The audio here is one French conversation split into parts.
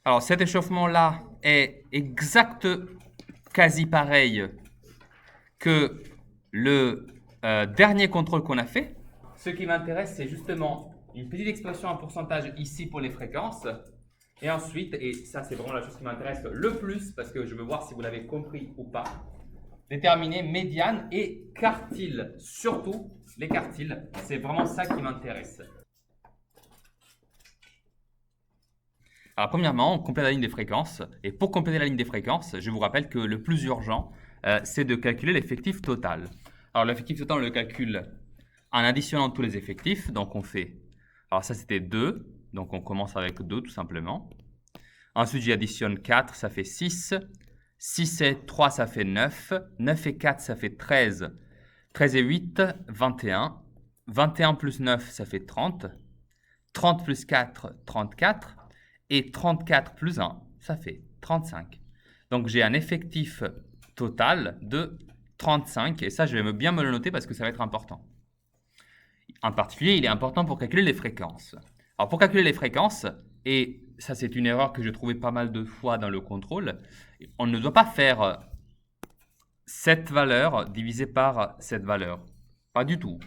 Alors cet échauffement-là est exact, quasi pareil que le dernier contrôle qu'on a fait. Ce qui m'intéresse, c'est justement une petite expression en pourcentage ici pour les fréquences. Et ensuite, et ça c'est vraiment la chose qui m'intéresse le plus parce que je veux voir si vous l'avez compris ou pas, déterminer médiane et quartile. Surtout les quartiles, c'est vraiment ça qui m'intéresse. Alors premièrement, on complète la ligne des fréquences. Et pour compléter la ligne des fréquences, je vous rappelle que le plus urgent, c'est de calculer l'effectif total. Alors l'effectif total, on le calcule en additionnant tous les effectifs. Donc on fait, alors ça c'était 2, donc on commence avec 2 tout simplement. Ensuite j'y additionne 4, ça fait 6. 6 et 3, ça fait 9. 9 et 4, ça fait 13. 13 et 8, 21. 21 plus 9, ça fait 30. 30 plus 4, 34. Et 34 plus 1, ça fait 35. Donc j'ai un effectif total de 35. Et ça, je vais bien me le noter parce que ça va être important. En particulier, il est important pour calculer les fréquences. Alors pour calculer les fréquences, et ça c'est une erreur que j'ai trouvée pas mal de fois dans le contrôle, on ne doit pas faire cette valeur divisée par cette valeur. Pas du tout.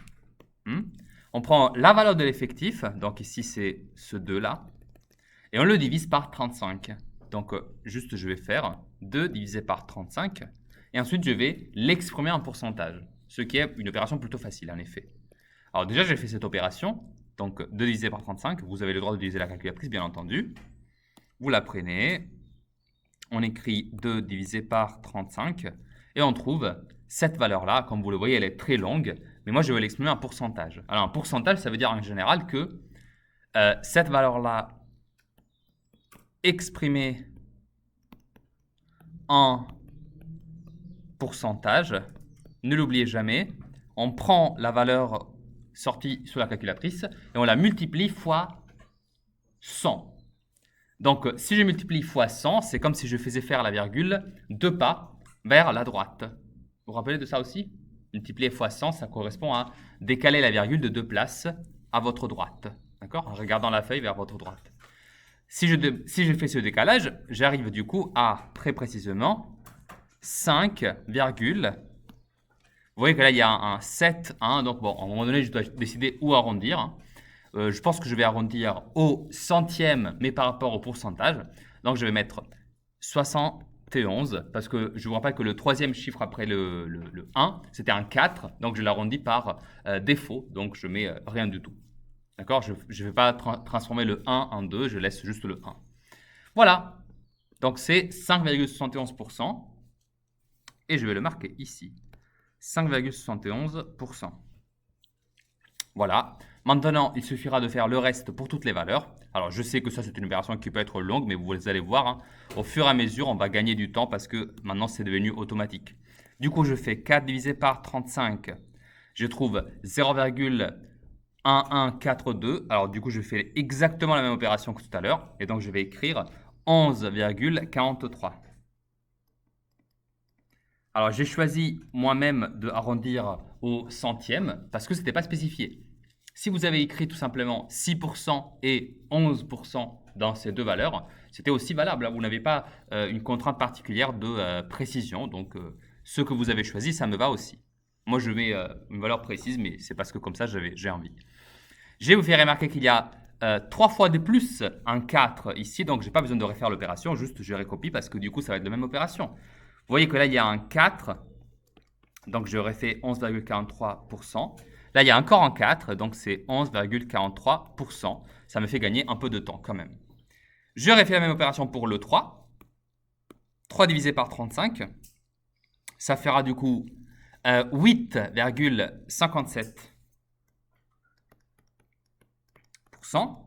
On prend la valeur de l'effectif, donc ici c'est ce 2-là, et on le divise par 35. Donc juste je vais faire 2 divisé par 35, et ensuite je vais l'exprimer en pourcentage, ce qui est une opération plutôt facile en effet. Alors déjà j'ai fait cette opération, donc 2 divisé par 35, vous avez le droit d'utiliser la calculatrice bien entendu. Vous la prenez, on écrit 2 divisé par 35, et on trouve cette valeur-là. Comme vous le voyez, elle est très longue, mais moi je vais l'exprimer en pourcentage. Alors un pourcentage, ça veut dire en général que cette valeur-là exprimée en pourcentage, ne l'oubliez jamais, on prend la valeur sortie sur la calculatrice et on la multiplie fois 100. Donc, si je multiplie fois 100, c'est comme si je faisais faire la virgule 2 pas vers la droite. Vous vous rappelez de ça aussi? Multiplier fois 100, ça correspond à décaler la virgule de 2 places à votre droite. D'accord? En regardant la feuille vers votre droite. Si je fais ce décalage, j'arrive du coup à, très précisément, 5, vous voyez que là, il y a un 7, 1. Donc, bon, à un moment donné, je dois décider où arrondir. Je pense que je vais arrondir au centième, mais par rapport au pourcentage. Donc, je vais mettre 71, parce que je vous rappelle que le troisième chiffre après le 1, c'était un 4. Donc, je l'arrondis par défaut. Donc, je mets rien du tout. D'accord? Je ne vais pas transformer le 1 en 2, je laisse juste le 1. Voilà. Donc, c'est 5,71%. Et je vais le marquer ici. 5,71%. Voilà. Maintenant, il suffira de faire le reste pour toutes les valeurs. Alors, je sais que ça, c'est une opération qui peut être longue, mais vous allez voir, hein, au fur et à mesure, on va gagner du temps parce que maintenant, c'est devenu automatique. Du coup, je fais 4 divisé par 35. Je trouve 0,1142. Alors, du coup, je fais exactement la même opération que tout à l'heure. Et donc, je vais écrire 11,43. Alors, j'ai choisi moi-même de arrondir au centième parce que ce n'était pas spécifié. Si vous avez écrit tout simplement 6% et 11% dans ces deux valeurs, c'était aussi valable. Vous n'avez pas une contrainte particulière de précision. Donc, ce que vous avez choisi, ça me va aussi. Moi, je mets une valeur précise, mais c'est parce que comme ça, j'ai envie. Je vais vous faire remarquer qu'il y a 3 fois de plus un 4 ici, donc je n'ai pas besoin de refaire l'opération, juste je recopie parce que du coup, ça va être la même opération. Vous voyez que là, il y a un 4, donc je refais 11,43%. Là, il y a encore un 4, donc c'est 11,43%. Ça me fait gagner un peu de temps quand même. Je refais la même opération pour le 3. 3 divisé par 35. Ça fera du coup 8,57%.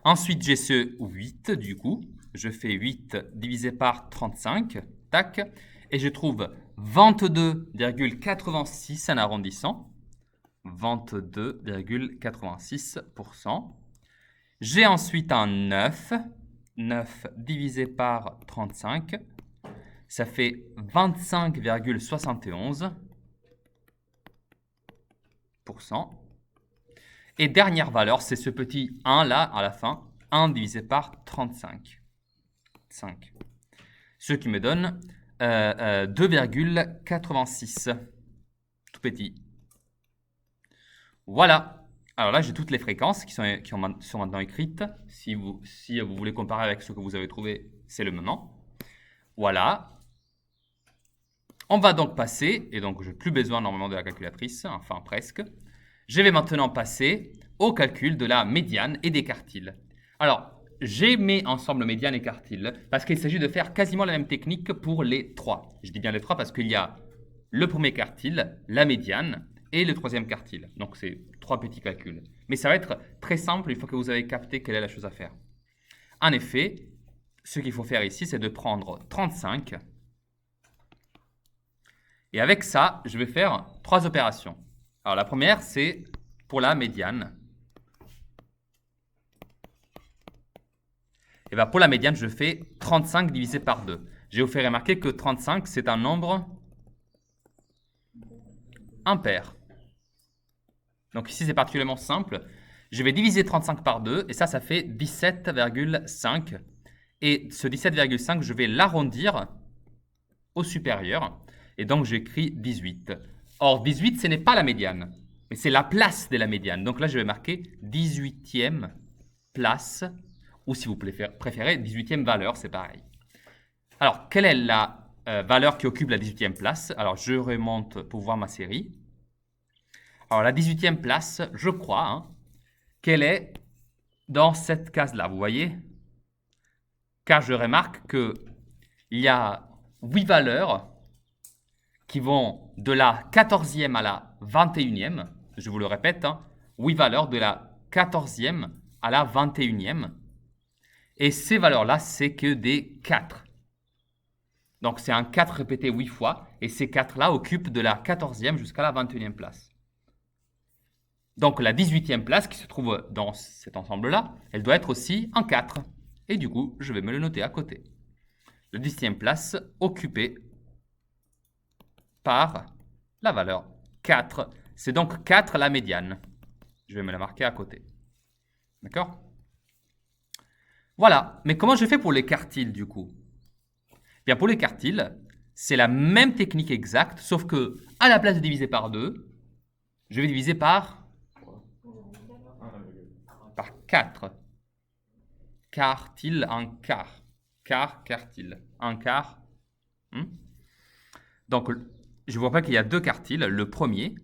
Ensuite, j'ai ce 8 du coup. Je fais 8 divisé par 35. Tac. Et je trouve 22,86 en arrondissant. 22,86%. J'ai ensuite un 9. 9 divisé par 35. Ça fait 25,71%. Et dernière valeur, c'est ce petit 1 là à la fin. 1 divisé par 35. 5. Ce qui me donne 2,86. Tout petit. Voilà. Alors là, j'ai toutes les fréquences qui sont maintenant écrites. Si vous voulez comparer avec ce que vous avez trouvé, c'est le moment. Voilà. On va donc passer, et donc je n'ai plus besoin normalement de la calculatrice, enfin presque. Je vais maintenant passer au calcul de la médiane et des quartiles. Alors, j'ai mis ensemble médiane et quartile parce qu'il s'agit de faire quasiment la même technique pour les trois. Je dis bien les trois parce qu'il y a le premier quartile, la médiane et le troisième quartile. Donc, c'est 3 petits calculs. Mais ça va être très simple une fois que vous avez capté quelle est la chose à faire. En effet, ce qu'il faut faire ici, c'est de prendre 35. Et avec ça, je vais faire 3 opérations. Alors, la première, c'est pour la médiane. Et bien, pour la médiane, je fais 35 divisé par 2. Je vais vous faire remarquer que 35, c'est un nombre impair. Donc ici, c'est particulièrement simple. Je vais diviser 35 par 2, et ça fait 17,5. Et ce 17,5, je vais l'arrondir au supérieur. Et donc, j'écris 18. Or, 18, ce n'est pas la médiane, mais c'est la place de la médiane. Donc là, je vais marquer 18e place, ou si vous préférez, 18e valeur, c'est pareil. Alors, quelle est la valeur qui occupe la 18e place? Alors, je remonte pour voir ma série. Alors, la 18e place, je crois qu'elle est dans cette case-là, vous voyez? Car je remarque qu'il y a 8 valeurs qui vont de la 14e à la 21e. Je vous le répète, 8 valeurs de la 14e à la 21e. Et ces valeurs-là, c'est que des 4. Donc, c'est un 4 répété 8 fois. Et ces 4-là occupent de la 14e jusqu'à la 21e place. Donc, la 18e place qui se trouve dans cet ensemble-là, elle doit être aussi un 4. Et du coup, je vais me le noter à côté. La 18e place occupée par la valeur 4. C'est donc 4 la médiane. Je vais me la marquer à côté. D'accord? Voilà. Mais comment je fais pour les quartiles, du coup? Bien, pour les quartiles, c'est la même technique exacte, sauf que, à la place de diviser par 2, je vais diviser par 4. Quartile, un quart. Quartile. Un quart. Donc, je vois pas qu'il y a 2 quartiles. Le premier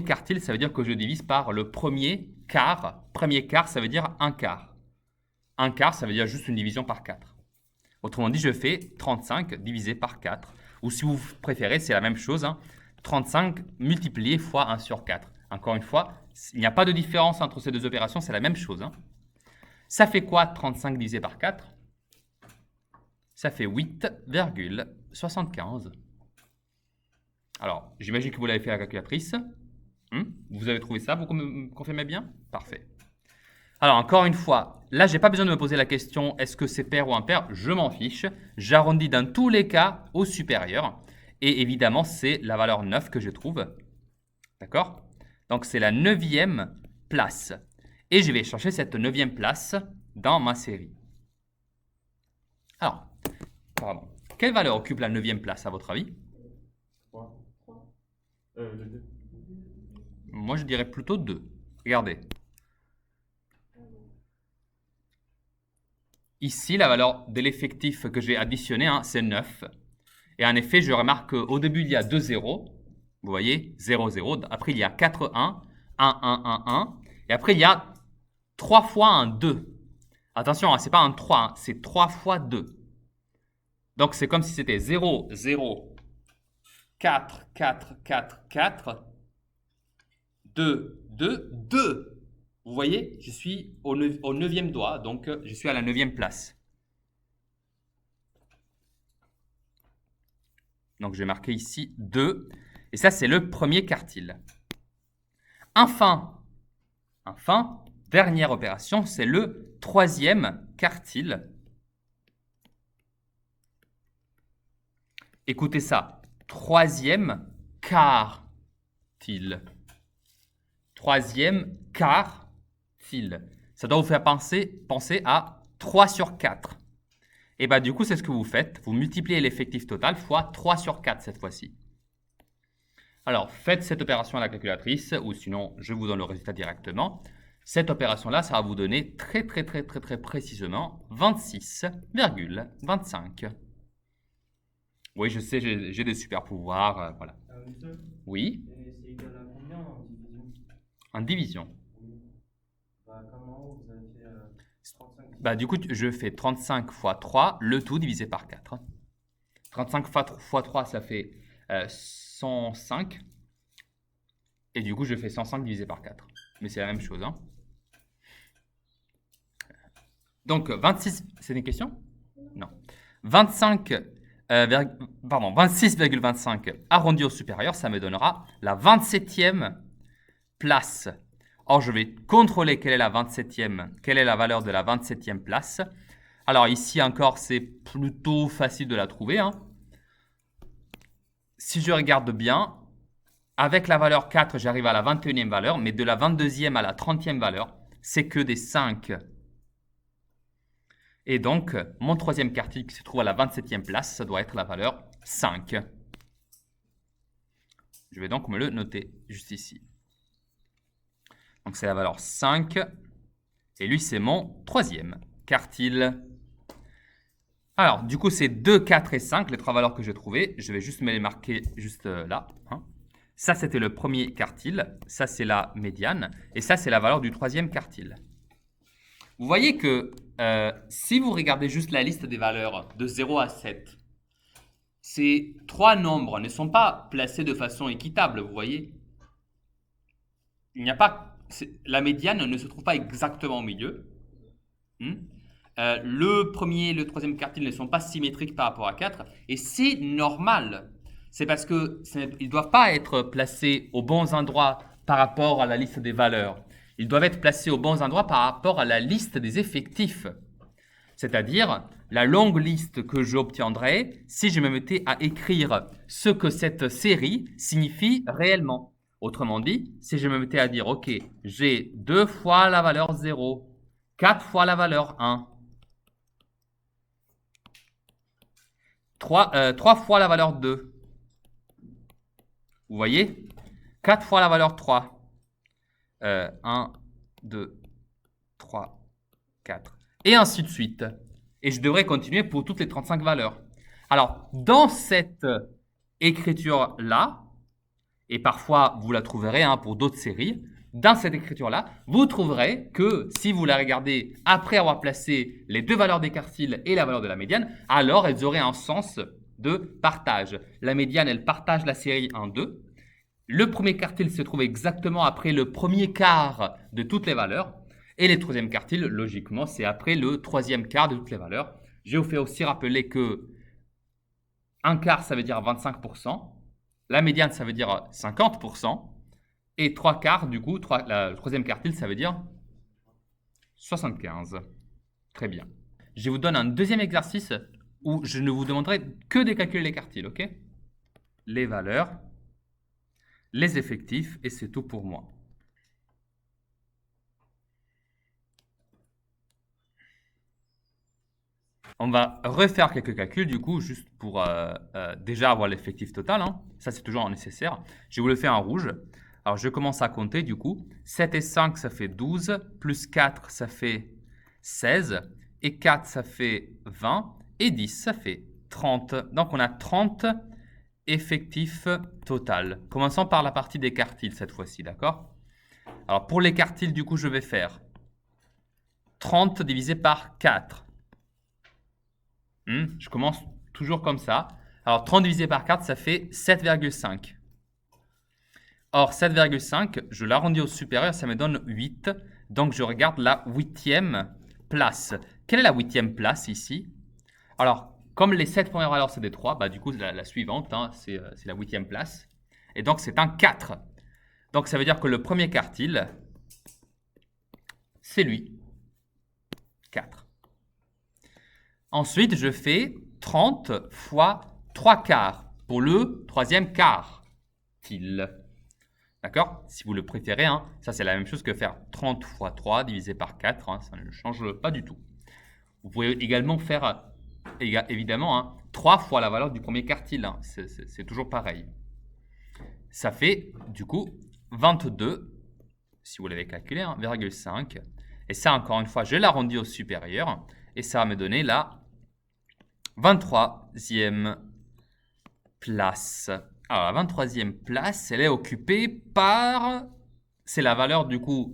quartile, ça veut dire que je divise par le premier quart. Premier quart, ça veut dire un quart. Un quart, ça veut dire juste une division par 4. Autrement dit, je fais 35 divisé par 4. Ou si vous préférez, c'est la même chose. 35 multiplié fois 1 sur 4. Encore une fois, il n'y a pas de différence entre ces deux opérations, c'est la même chose. Ça fait quoi 35 divisé par 4? Ça fait 8,75. Alors, j'imagine que vous l'avez fait à la calculatrice. Vous avez trouvé ça? Vous me confirmez bien? Parfait. Alors, encore une fois, là, je n'ai pas besoin de me poser la question est-ce que c'est pair ou impair? Je m'en fiche. J'arrondis dans tous les cas au supérieur. Et évidemment, c'est la valeur 9 que je trouve. D'accord? Donc, c'est la 9e place. Et je vais chercher cette 9e place dans ma série. Alors, pardon. Quelle valeur occupe la 9e place à votre avis? 3. Moi, je dirais plutôt 2. Regardez. Ici, la valeur de l'effectif que j'ai additionné, c'est 9. Et en effet, je remarque qu'au début, il y a 2 zéros. Vous voyez, 0, 0. Après, il y a 4 1, 1, 1, 1, 1. Et après, il y a 3 fois un 2. Attention, ce n'est pas un 3, c'est 3 fois 2. Donc, c'est comme si c'était 0, 0, 4, 4, 4, 4, 2, 2, 2. Vous voyez, je suis au 9e doigt, donc je suis à la 9e place. Donc, je vais marquer ici 2. Et ça, c'est le premier quartile. Enfin, dernière opération, c'est le 3e quartile. Écoutez ça, 3e quartile. 3e quartile. Ça doit vous faire penser à 3 sur 4. Et bah du coup, c'est ce que vous faites. Vous multipliez l'effectif total fois 3 sur 4 cette fois-ci. Alors, faites cette opération à la calculatrice, ou sinon, je vous donne le résultat directement. Cette opération-là, ça va vous donner très précisément 26,25. Oui, je sais, j'ai des super pouvoirs, voilà. Monsieur, Oui, c'est égal à combien en division? en division. Oui. Bah, comment vous avez fait 35 Bah, du coup, je fais 35 fois 3, le tout divisé par 4. 35 fois 3, ça fait 105. Et du coup, je fais 105 divisé par 4. Mais c'est la même chose. Hein. Donc, 26, c'est une question? Non. 26,25 arrondi au supérieur, ça me donnera la 27e place. Or, je vais contrôler quelle est la 27e, quelle est la valeur de la 27e place. Alors ici encore, c'est plutôt facile de la trouver. Hein. Si je regarde bien, avec la valeur 4, j'arrive à la 21e valeur, mais de la 22e à la 30e valeur, c'est que des 5. Et donc, mon troisième quartile qui se trouve à la 27e place, ça doit être la valeur 5. Je vais donc me le noter juste ici. Donc, c'est la valeur 5. Et lui, c'est mon troisième quartile. Alors, du coup, c'est 2, 4 et 5, les trois valeurs que j'ai trouvées. Je vais juste me les marquer juste là. Hein. Ça, c'était le premier quartile. Ça, c'est la médiane. Et ça, c'est la valeur du troisième quartile. Vous voyez que si vous regardez juste la liste des valeurs de 0 à 7, ces trois nombres ne sont pas placés de façon équitable, vous voyez. Il n'y a pas, la médiane ne se trouve pas exactement au milieu. Le premier et le troisième quartile ne sont pas symétriques par rapport à 4, et c'est normal. C'est parce qu'ils ne doivent pas être placés aux bons endroits par rapport à la liste des valeurs. Ils doivent être placés aux bons endroits par rapport à la liste des effectifs. C'est-à-dire la longue liste que j'obtiendrai si je me mettais à écrire ce que cette série signifie réellement. Autrement dit, si je me mettais à dire, ok, j'ai 2 fois la valeur 0, 4 fois la valeur 1, 3 fois la valeur 2. Vous voyez 4 fois la valeur 3. 1, 2, 3, 4. Et ainsi de suite. Et je devrais continuer pour toutes les 35 valeurs. Alors, dans cette écriture-là, et parfois vous la trouverez hein, pour d'autres séries, dans cette écriture-là, vous trouverez que si vous la regardez après avoir placé les deux valeurs des quartiles et la valeur de la médiane, alors elles auraient un sens de partage. La médiane, elle partage la série en deux. Le premier quartile se trouve exactement après le premier quart de toutes les valeurs. Et les troisième quartiles, logiquement, c'est après le troisième quart de toutes les valeurs. Je vous fais aussi rappeler que un quart, ça veut dire 25%. La médiane, ça veut dire 50%. Et 3 quarts, du coup, le troisième quartile, ça veut dire 75. Très bien. Je vous donne un deuxième exercice où je ne vous demanderai que de calculer les quartiles, ok? Les valeurs, les effectifs, et c'est tout pour moi. On va refaire quelques calculs, du coup, juste pour déjà avoir l'effectif total. Hein. Ça, c'est toujours nécessaire. Je vous le fais en rouge. Alors, je commence à compter, du coup. 7 et 5, ça fait 12. Plus 4, ça fait 16. Et 4, ça fait 20. Et 10, ça fait 30. Donc, on a 30 effectifs total. Commençons par la partie des quartiles, cette fois-ci, d'accord? Alors, pour les quartiles, du coup, je vais faire 30 divisé par 4. Je commence toujours comme ça. Alors, 30 divisé par 4, ça fait 7,5. Or, 7,5, je l'arrondis au supérieur, ça me donne 8. Donc, je regarde la 8e place. Quelle est la 8e place ici? Alors, comme les 7 premières valeurs, c'est des 3, bah, du coup, la suivante, hein, c'est la 8e place. Et donc, c'est un 4. Donc, ça veut dire que le premier quartile, c'est lui. 4. Ensuite, je fais 30 fois 3 quarts pour le troisième quartile. D'accord? Si vous le préférez, hein, ça c'est la même chose que faire 30 fois 3 divisé par 4. Hein, ça ne change pas du tout. Vous pouvez également faire, évidemment, hein, 3 fois la valeur du premier quartile. Hein. C'est toujours pareil. Ça fait, du coup, 22, si vous l'avez calculé, 1,5. Et ça, encore une fois, je l'arrondis au supérieur. Et ça va me donner la 23e place. Alors, la 23e place, elle est occupée par... C'est la valeur, du coup,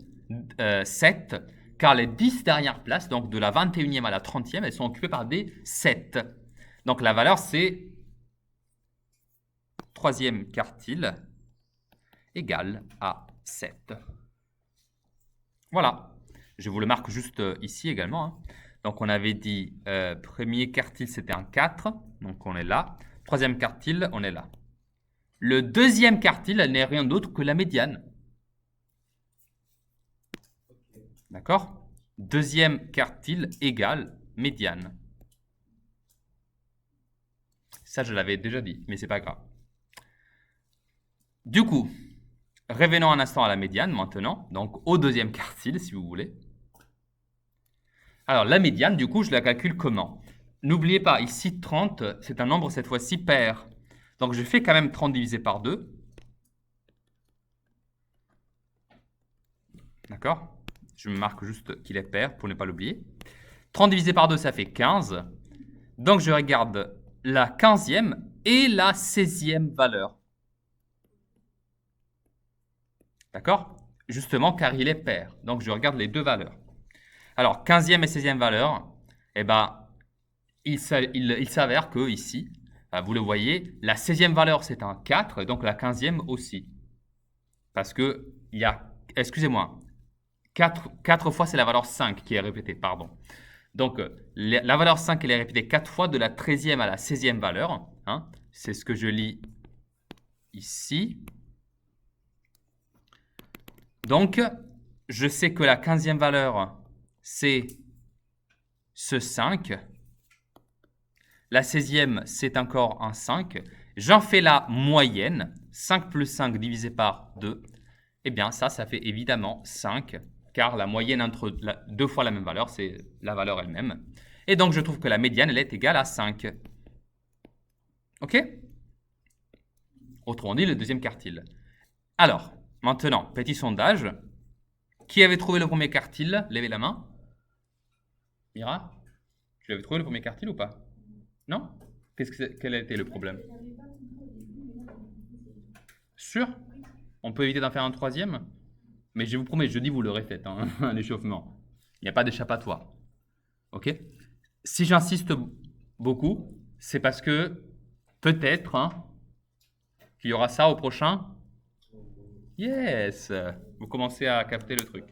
7. Car les 10 dernières places, donc de la 21e à la 30e, elles sont occupées par des 7. Donc, la valeur, c'est 3e quartile égale à 7. Voilà. Je vous le marque juste ici également. Hein. Donc, on avait dit premier quartile, c'était un 4. Donc, on est là. Troisième quartile, on est là. Le deuxième quartile, elle n'est rien d'autre que la médiane. D'accord? Deuxième quartile égale médiane. Ça, je l'avais déjà dit, mais c'est pas grave. Du coup, revenons un instant à la médiane maintenant, donc au deuxième quartile, si vous voulez. Alors, la médiane, du coup, je la calcule comment? N'oubliez pas, ici, 30, c'est un nombre, cette fois-ci, pair. Donc, je fais quand même 30 divisé par 2. D'accord? Je me marque juste qu'il est pair pour ne pas l'oublier. 30 divisé par 2, ça fait 15. Donc, je regarde la 15e et la 16e valeur. D'accord? Justement, car il est pair. Donc, je regarde les deux valeurs. Alors, 15e et 16e valeur, eh ben, il s'avère que ici, vous le voyez, la 16e valeur, c'est un 4, donc la 15e aussi. Parce que il y a, excusez-moi, 4 fois, c'est la valeur 5 qui est répétée, pardon. Donc, la valeur 5, elle est répétée 4 fois de la 13e à la 16e valeur. Hein. C'est ce que je lis ici. Donc, je sais que la 15e valeur, c'est ce 5. La 16e, c'est encore un 5. J'en fais la moyenne. 5 plus 5 divisé par 2. Eh bien, ça fait évidemment 5. Car la moyenne entre deux fois la même valeur, c'est la valeur elle-même. Et donc, je trouve que la médiane, elle est égale à 5. OK? Autrement dit, le deuxième quartile. Alors, maintenant, petit sondage. Qui avait trouvé le premier quartile? Levez la main. Mira? Tu l'avais trouvé le premier quartile ou pas? Non? Quel a été le problème? Sûr? On peut éviter d'en faire un troisième? Mais je vous promets, jeudi, vous l'aurez fait, hein, un échauffement. Il n'y a pas d'échappatoire. OK? Si j'insiste beaucoup, c'est parce que peut-être qu'il y aura ça au prochain. Yes! Vous commencez à capter le truc.